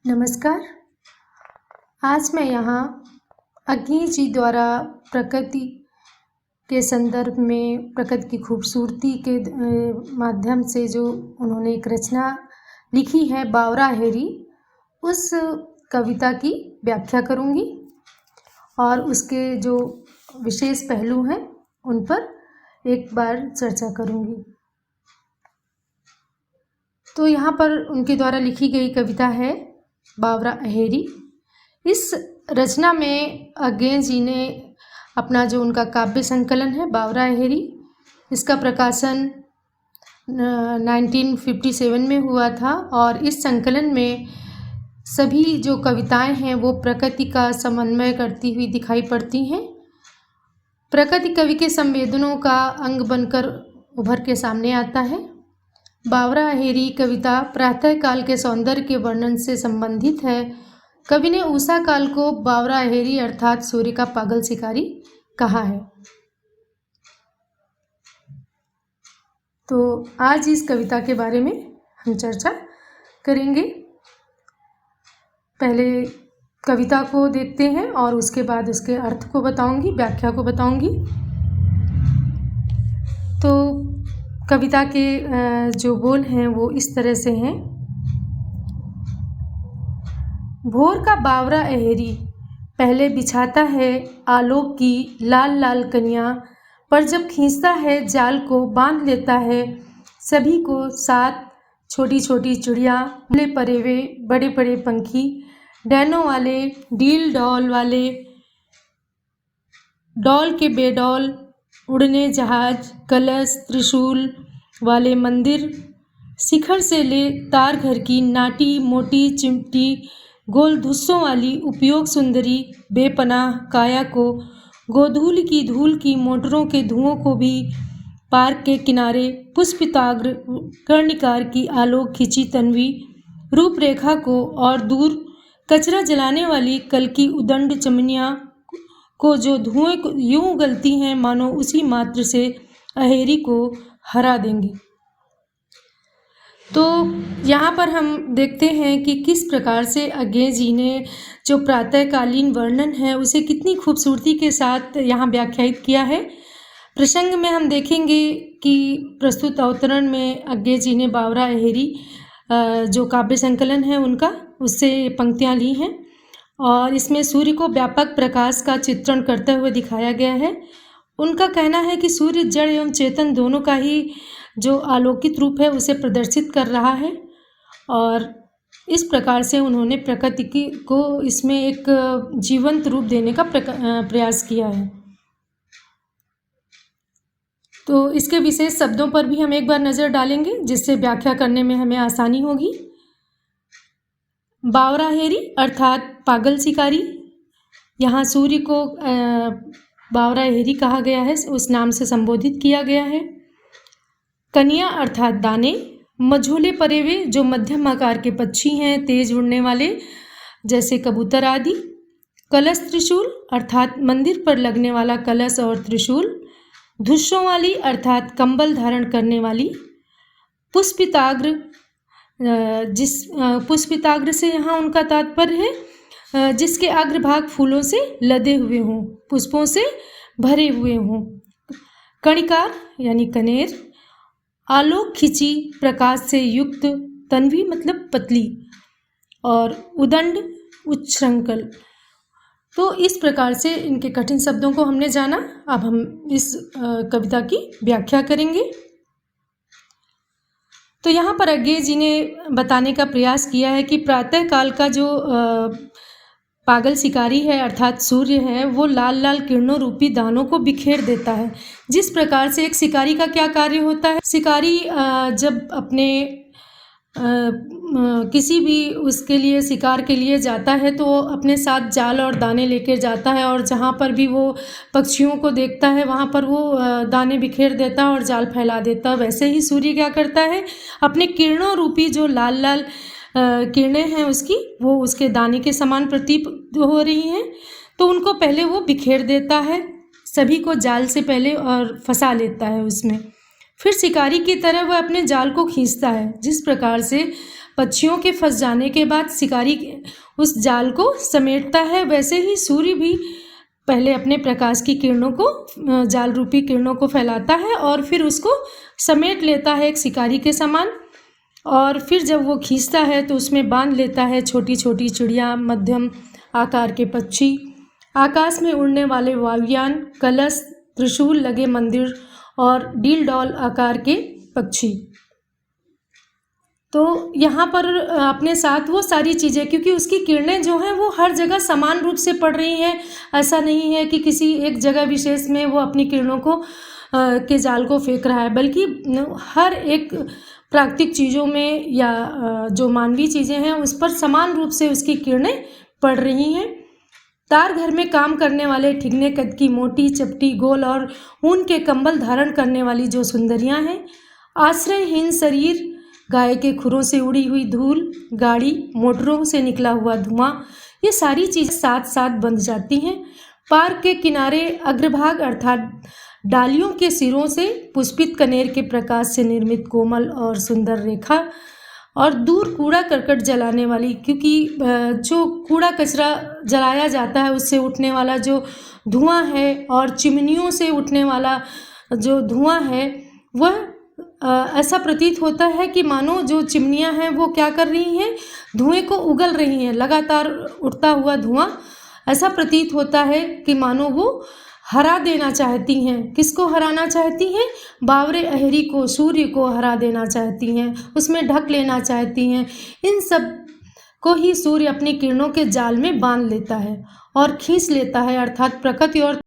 नमस्कार। आज मैं यहाँ अग्नि जी द्वारा प्रकृति के संदर्भ में प्रकृति की खूबसूरती के माध्यम से जो उन्होंने एक रचना लिखी है बावरा हेरी, उस कविता की व्याख्या करूँगी और उसके जो विशेष पहलू हैं उन पर एक बार चर्चा करूँगी। तो यहाँ पर उनके द्वारा लिखी गई कविता है बावरा अहेरी। इस रचना में अज्ञे जी ने अपना जो उनका काव्य संकलन है बावरा अहेरी, इसका प्रकाशन 1957 में हुआ था और इस संकलन में सभी जो कविताएं हैं वो प्रकृति का समन्वय करती हुई दिखाई पड़ती हैं। प्रकृति कवि के संवेदनों का अंग बनकर उभर के सामने आता है। बावरा अहेरी कविता प्रातः काल के सौंदर्य के वर्णन से संबंधित है। कवि ने उषा काल को बावरा अहेरी अर्थात सूर्य का पागल शिकारी कहा है। तो आज इस कविता के बारे में हम चर्चा करेंगे। पहले कविता को देखते हैं और उसके बाद उसके अर्थ को बताऊंगी, व्याख्या को बताऊंगी। तो कविता के जो बोल हैं वो इस तरह से हैं। भोर का बावरा अहेरी पहले बिछाता है आलोक की लाल लाल कनियाँ, पर जब खींचता है जाल को बांध लेता है सभी को साथ। छोटी छोटी चिड़िया, ले परेवे बड़े बड़े पंखी, डैनों वाले, डील डॉल वाले, डॉल के बेडॉल, उड़ने जहाज, कलश, त्रिशूल वाले मंदिर, शिखर से ले तार घर की नाटी मोटी चिमटी, गोल धुस्सों वाली उपयोग सुंदरी, बेपनाह काया को, गोधूल की मोटरों के धुओं को भी, पार्क के किनारे पुष्पिताग्र कर्णिकार की आलोक खिंची तन्वी रूपरेखा को, और दूर कचरा जलाने वाली कल की उदंड चमनियाँ को जो धुएं यूं उगलती हैं मानो उसी मात्र से अहेरी को हरा देंगी। तो यहाँ पर हम देखते हैं कि किस प्रकार से अज्ञे जी ने जो प्रातःकालीन वर्णन है उसे कितनी खूबसूरती के साथ यहाँ व्याख्यायित किया है। प्रसंग में हम देखेंगे कि प्रस्तुत अवतरण में अज्ञे जी ने बावरा अहेरी जो काव्य संकलन है उनका उससे पंक्तियाँ ली हैं और इसमें सूर्य को व्यापक प्रकाश का चित्रण करते हुए दिखाया गया है। उनका कहना है कि सूर्य जड़ एवं चेतन दोनों का ही जो आलोकित रूप है उसे प्रदर्शित कर रहा है और इस प्रकार से उन्होंने प्रकृति को इसमें एक जीवंत रूप देने का प्रयास किया है। तो इसके विशेष शब्दों पर भी हम एक बार नज़र डालेंगे जिससे व्याख्या करने में हमें आसानी होगी। बावरा अहेरी अर्थात पागल शिकारी, यहाँ सूर्य को बावरा अहेरी कहा गया है, उस नाम से संबोधित किया गया है। कनिया अर्थात दाने, मझोले परेवे जो मध्यम आकार के पक्षी हैं तेज उड़ने वाले जैसे कबूतर आदि। कलश त्रिशूल अर्थात मंदिर पर लगने वाला कलश और त्रिशूल। धुस्सों वाली अर्थात कंबल धारण करने वाली। पुष्पिताग्र, पुष्पिताग्र से यहाँ उनका तात्पर्य है जिसके अग्रभाग फूलों से लदे हुए हों, पुष्पों से भरे हुए हों। कणिकार यानी कनेर। आलोक खिंची प्रकाश से युक्त, तन्वी मतलब पतली, और उदंड उच्छृंखल। तो इस प्रकार से इनके कठिन शब्दों को हमने जाना। अब हम इस कविता की व्याख्या करेंगे। तो यहाँ पर अज्ञे जी ने बताने का प्रयास किया है कि प्रातः काल का जो पागल शिकारी है अर्थात सूर्य है वो लाल लाल किरणों रूपी दानों को बिखेर देता है। जिस प्रकार से एक शिकारी का क्या कार्य होता है, शिकारी जब अपने किसी भी उसके लिए शिकार के लिए जाता है तो अपने साथ जाल और दाने लेकर जाता है और जहाँ पर भी वो पक्षियों को देखता है वहाँ पर वो दाने बिखेर देता है और जाल फैला देता है। वैसे ही सूर्य क्या करता है, अपने किरणों रूपी जो लाल लाल किरणें हैं उसकी, वो उसके दाने के समान प्रतीत हो रही हैं, तो उनको पहले वो बिखेर देता है सभी को जाल से पहले और फंसा लेता है उसमें। फिर शिकारी की तरह वह अपने जाल को खींचता है। जिस प्रकार से पक्षियों के फंस जाने के बाद शिकारी उस जाल को समेटता है, वैसे ही सूर्य भी पहले अपने प्रकाश की किरणों को, जाल रूपी किरणों को फैलाता है और फिर उसको समेट लेता है एक शिकारी के समान। और फिर जब वो खींचता है तो उसमें बांध लेता है छोटी छोटी चिड़िया, मध्यम आकार के पक्षी, आकाश में उड़ने वाले वायुयान, कलश, त्रिशूल लगे मंदिर और डील डॉल आकार के पक्षी। तो यहाँ पर अपने साथ वो सारी चीज़ें, क्योंकि उसकी किरणें जो हैं वो हर जगह समान रूप से पड़ रही हैं। ऐसा नहीं है कि किसी एक जगह विशेष में वो अपनी किरणों को के जाल को फेंक रहा है, बल्कि हर एक प्राकृतिक चीज़ों में या जो मानवीय चीज़ें हैं उस पर समान रूप से उसकी किरणें पड़ रही हैं। तार घर में काम करने वाले ठिगने कद की मोटी चपटी गोल और ऊन के कंबल धारण करने वाली जो सुंदरियां हैं, आश्रयहीन शरीर, गाय के खुरों से उड़ी हुई धूल, गाड़ी मोटरों से निकला हुआ धुआं, ये सारी चीज़ें साथ साथ बंध जाती हैं। पार्क के किनारे अग्रभाग अर्थात डालियों के सिरों से पुष्पित कनेर के प्रकाश से निर्मित कोमल और सुंदर रेखा, और दूर कूड़ा करकट जलाने वाली, क्योंकि जो कूड़ा कचरा जलाया जाता है उससे उठने वाला जो धुआं है और चिमनियों से उठने वाला जो धुआं है वह ऐसा प्रतीत होता है कि मानो जो चिमनियां हैं वो क्या कर रही हैं, धुएं को उगल रही हैं। लगातार उठता हुआ धुआं ऐसा प्रतीत होता है कि मानो वो हरा देना चाहती हैं। किसको हराना चाहती हैं? बावरे अहरी को, सूर्य को हरा देना चाहती हैं, उसमें ढक लेना चाहती हैं। इन सब को ही सूर्य अपनी किरणों के जाल में बांध लेता है और खींच लेता है, अर्थात प्रकृति और